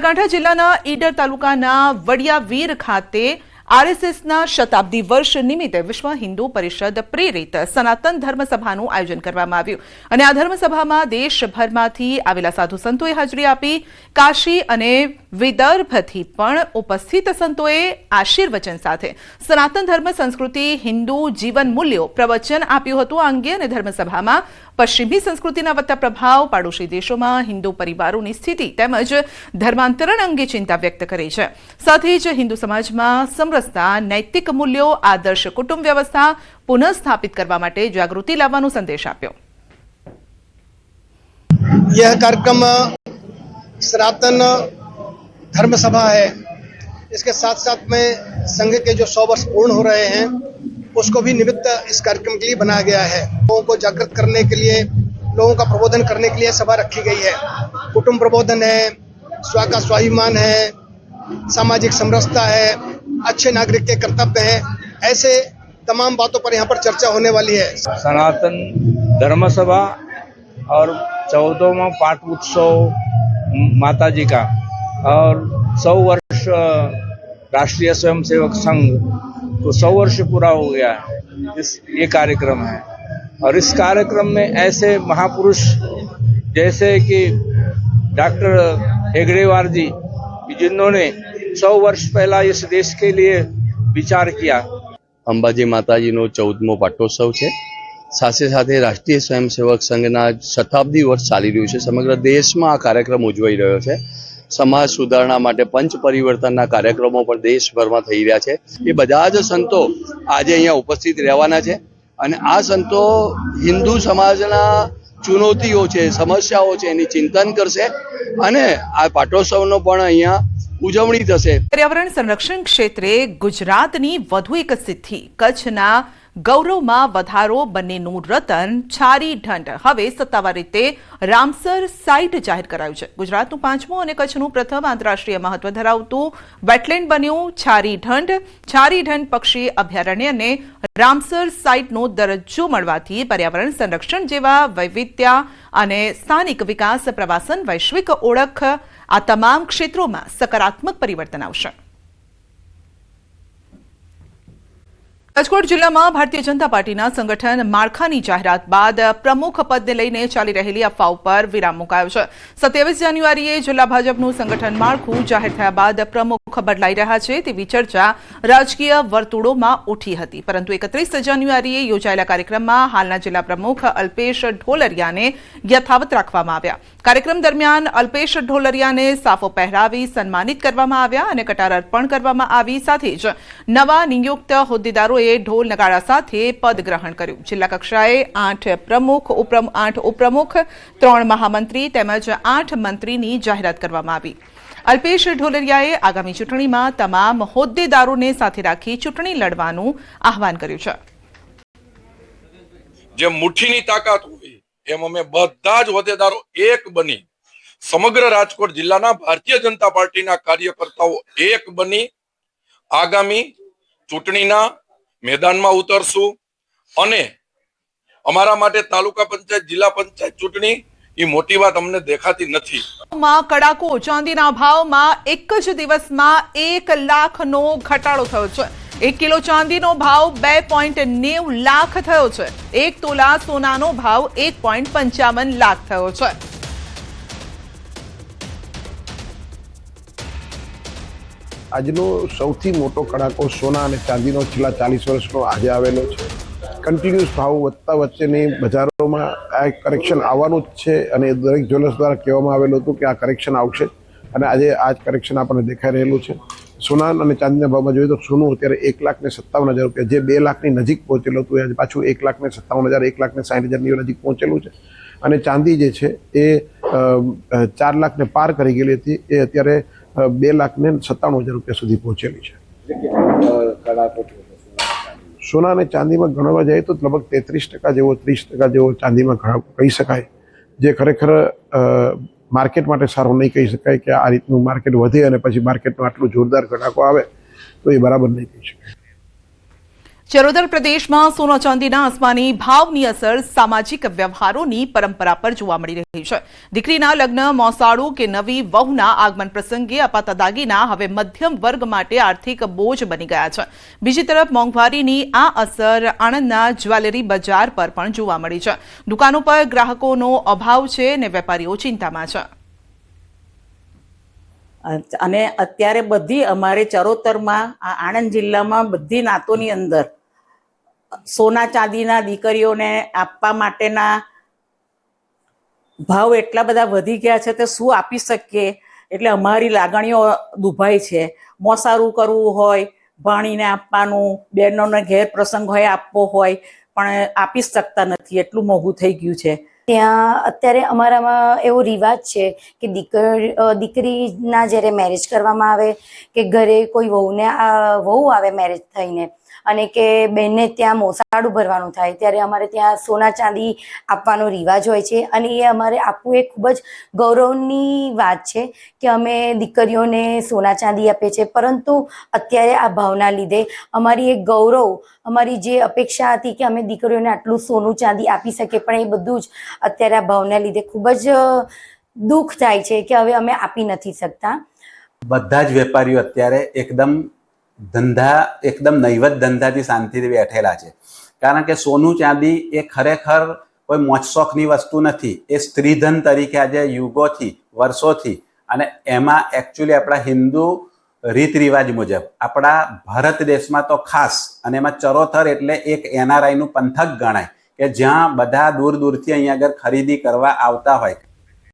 બનાસકાંઠા જિલ્લાના ઈડર તાલુકાના વડિયાવીર ખાતે આરએસએસના શતાબ્દી વર્ષ નિમિત્તે વિશ્વ હિન્દુ પરિષદ પ્રેરિત સનાતન ધર્મસભાનું આયોજન કરવામાં આવ્યું અને આ ધર્મસભામાં દેશભરમાંથી આવેલા સાધુ સંતોએ હાજરી આપી. કાશી અને વિદર્ભથી પણ ઉપસ્થિત સંતોએ આશીર્વચન સાથે સનાતન ધર્મ સંસ્કૃતિ હિન્દુ જીવન મૂલ્યો પ્રવચન આપ્યું હતું. આ અંગે અને ધર્મસભામાં પશ્ચિમી સંસ્કૃતિના વધતા પ્રભાવ, પાડોશી દેશોમાં હિન્દુ પરિવારોની સ્થિતિ તેમજ ધર્માંતરણ અંગે ચિંતા વ્યક્ત કરી છે. સાથે જ હિન્દુ સમાજમાં સમરસતા, નૈતિક મૂલ્યો, આદર્શ કુટુંબ વ્યવસ્થા પુનઃસ્થાપિત કરવા માટે જાગૃતિ લાવવાનો સંદેશ આપ્યો. यह कार्यक्रम सनातन धर्म सभा है. इसके साथ साथ में संघ के जो 100 वर्ष पूर्ण हो रहे हैं उसको भी निमित्त इस कार्यक्रम के लिए बनाया गया है. लोगों को जागृत करने के लिए, लोगों का प्रबोधन करने के लिए सभा रखी गई है. कुटुंब प्रबोधन है, स्व का स्वाभिमान है, सामाजिक समरसता है, अच्छे नागरिक के कर्तव्य है, ऐसे तमाम बातों पर यहाँ पर चर्चा होने वाली है. सनातन धर्म सभा और 14वां पाठ उत्सव माता जी का और 100 वर्ष राष्ट्रीय स्वयंसेवक संघ तो 100 वर्ष पूरा हो गया है. ये कार्यक्रम है और इस कार्यक्रम में ऐसे महापुरुष जैसे कि डॉक्टर हेगड़ेवार जी जिन्होंने 100 वर्ष पहला इस देश के लिए विचार किया. अंबाजी माताजी नो 14मो पाटोत्सव है. साथे साथे राष्ट्रीय स्वयंसेवक संघना शताब्दी वर्ष चाली रह्युं छे. समग्र देश में आ कार्यक्रम उजवाई रह्यो छे. समाज सुधारणा माटे पंच परिवर्तनना कार्यक्रमों पण देशभर में थई रह्या छे. ए बधा ज संतो आज अहींया उपस्थित रहेवाना छे अने आ संतो हिंदू समाजना चुनौतीओ छे, समस्याओ छे एनी चिंतन करशे अने आ पाटोत्सवनो पण अहींया उजवणी थशे. पर्यावरण संरक्षण क्षेत्रे गुजरातनी વધુ એક સિદ્ધિ, કચ્છના ગૌરવમાં વધારો. બંનેનું રતન છારી ઢંઢ હવે સત્તાવાર રીતે રામસર સાઇટ જાહેર કરાયું છે. ગુજરાતનું 5મું અને કચ્છનું પ્રથમ આંતરરાષ્ટ્રીય મહત્વ ધરાવતું વેટલેન્ડ બન્યું છારી ઢંઢ. છારી ઢંઢ પક્ષી અભયારણ્યને રામસર સાઇટનો દરજ્જો મળવાથી પર્યાવરણ સંરક્ષણ જેવા વૈવિધ્ય અને સ્થાનિક વિકાસ, પ્રવાસન, વૈશ્વિક ઓળખ આ તમામ ક્ષેત્રોમાં સકારાત્મક પરિવર્તન આવશે. રાજકોટ જિલ્લામાં ભારતીય જનતા પાર્ટીના સંગઠન માળખાની જાહેરાત બાદ પ્રમુખ પદને લઈને ચાલી રહેલી અફવાઓ પર વિરામ મુકાયો છે. 27 જાન્યુઆરીએ જિલ્લા ભાજપનું સંગઠન માળખું જાહેર થયા બાદ પ્રમુખ બદલાઈ રહ્યા છે તેવી ચર્ચા રાજકીય વર્તુળોમાં ઉઠી હતી. પરંતુ 31 જાન્યુઆરીએ યોજાયેલા કાર્યક્રમમાં હાલના જિલ્લા પ્રમુખ અલ્પેશ ઢોલરિયાને યથાવત રાખવામાં આવ્યા. કાર્યક્રમ દરમિયાન અલ્પેશ ઢોલરિયાને સાફો પહેરાવી સન્માનિત કરવામાં આવ્યા અને કટાર અર્પણ કરવામાં આવી. સાથે જ નવા નિયુક્ત હોદ્દેદારોએ ઢોલ નગાડા સાથે પદ ગ્રહણ કર્યું. જિલ્લા કક્ષાએ 8 પ્રમુખ, 8 ઉપપ્રમુખ, 3 મહામંત્રી તેમજ 8 મંત્રીની જાહેરાત કરવામાં આવી. અલ્પેશ ઢોલરિયાએ આગામી ચૂંટણીમાં તમામ હોદ્દેદારોને સાથે રાખી ચૂંટણી લડવાનું આહવાન કર્યું છે. જે મુઠ્ઠીની તાકાત હોય એમ અમે બધા જ હોદ્દેદારો એક બની સમગ્ર રાજકોટ જિલ્લાના ભારતીય જનતા પાર્ટીના કાર્યકર્તાઓ એક બની આગામી ચૂંટણીના મેદાનમાં ઉતરશું અને અમારા માટે તાલુકા પંચાયત, જિલ્લા પંચાયત ચૂંટણી એ મોટી વાત અમને દેખાતી નથી. કડાકો ચાંદીના ભાવમાં એક જ દિવસમાં 1 લાખનો ઘટાડો થયો છે. 1 કિલો ચાંદીનો ભાવ 2.90 લાખ થયો છે. 1 તોલા સોનાનો ભાવ 1.55 લાખ થયો છે. આજનો સૌથી મોટો કડાકો સોના અને ચાંદીનો છેલ્લા 40 વર્ષનો આજે આવેલો છે. કન્ટિન્યુઅસ ભાવ વધતા વચ્ચેની બજારોમાં આ કરેક્શન આવવાનું જ છે અને દરેક જ્વેલર્સ દ્વારા કહેવામાં આવેલું હતું કે આ કરેક્શન આવશે અને આજે આ જ કરેક્શન આપણને દેખાઈ રહેલું છે. સોના અને ચાંદીના ભાવમાં જોઈએ તો સોનું અત્યારે 1,57,000 રૂપિયા, જે 2 લાખની નજીક પહોંચેલું હતું, આજે પાછું 1,57,000, 1,60,000ની નજીક પહોંચેલું છે. અને ચાંદી જે છે એ 4 લાખને પાર કરી ગયેલી હતી, એ અત્યારે 2,97,000 રૂપિયા સુધી પહોંચેલી છે. સોના અને ચાંદીમાં ગણવા જાય તો લગભગ 33% જેવો, 30% જેવો ચાંદીમાં ઘટાડો કહી શકાય, જે ખરેખર માર્કેટ માટે સારું નહીં કહી શકાય કે આ રીતનું માર્કેટ વધે અને પછી માર્કેટમાં આટલું જોરદાર ઘટાડો આવે તો એ બરાબર નહીં કહી શકાય. ચરોતર પ્રદેશમાં સોના ચાંદીના આસમાની ભાવની અસર સામાજિક વ્યવહારોની પરંપરા પર જોવા મળી રહી છે. દીકરીના લગ્ન, મોસાળું કે નવી વહુના આગમન પ્રસંગે અપાતા દાગીના હવે મધ્યમ વર્ગ માટે આર્થિક બોજ બની ગયા છે. બીજી તરફ મોંઘવારીની આ અસર આણંદના જ્વેલરી બજાર પર પણ જોવા મળી છે. દુકાનો પર ગ્રાહકોનો અભાવ છે અને વેપારીઓ ચિંતામાં છે. અને અત્યારે બધી અમારે ચરોતરમાં આણંદ જિલ્લામાં બધી નાતોની અંદર સોના ચાંદીના દીકરીઓને આપવા માટેના ભાવ એટલા બધા વધી ગયા છે તે શું આપી શકીએ, એટલે અમારી લાગણીઓ દુભાઈ છે. મોસારું કરવું હોય, ભાણીને આપવાનું, બહેનોને ઘેર પ્રસંગ હોય આપવો હોય, પણ આપી શકતા નથી, એટલું મોંઘું થઈ ગયું છે. ત્યાં અત્યારે અમારામાં એવો રિવાજ છે કે દીકરીના જ્યારે મેરેજ કરવામાં આવે કે ઘરે કોઈ વહુ આવે મેરેજ થઈને અને કે બેનને ત્યાં મોસાળું ભરવાનું થાય ત્યારે અમારે ત્યાં સોના ચાંદી આપવાનો રિવાજ હોય છે અને એ અમારે આપવું એ ખૂબ જ ગૌરવની વાત છે કે અમે દીકરીઓને સોના ચાંદી આપીએ છીએ. પરંતુ અત્યારે આ ભાવના લીધે અમારી એક ગૌરવ, અમારી જે અપેક્ષા હતી કે અમે દીકરીઓને આટલું સોનું ચાંદી આપી શકીએ, પણ એ બધું જ અત્યારે આ ભાવના લીધે ખૂબ જ દુઃખ થાય છે કે હવે અમે આપી નથી શકતા. બધા જ વેપારીઓ અત્યારે એકદમ નૈવત ધંધાથી શાંતિથી બેઠેલા છે. કારણ કે સોનું ચાંદી એ ખરેખર કોઈ મોજશોખની વસ્તુ નથી, એ સ્ત્રીધન તરીકે આજે યુગોથી, વર્ષોથી, અને એમાં એકચ્યુઅલી આપણા હિન્દુ રીત રિવાજ મુજબ આપણા ભારત દેશમાં તો ખાસ, અને એમાં ચરોતર એટલે એક NRI નું પંથક ગણાય કે જ્યાં બધા દૂર દૂરથી અહીંયા આગળ ખરીદી કરવા આવતા હોય.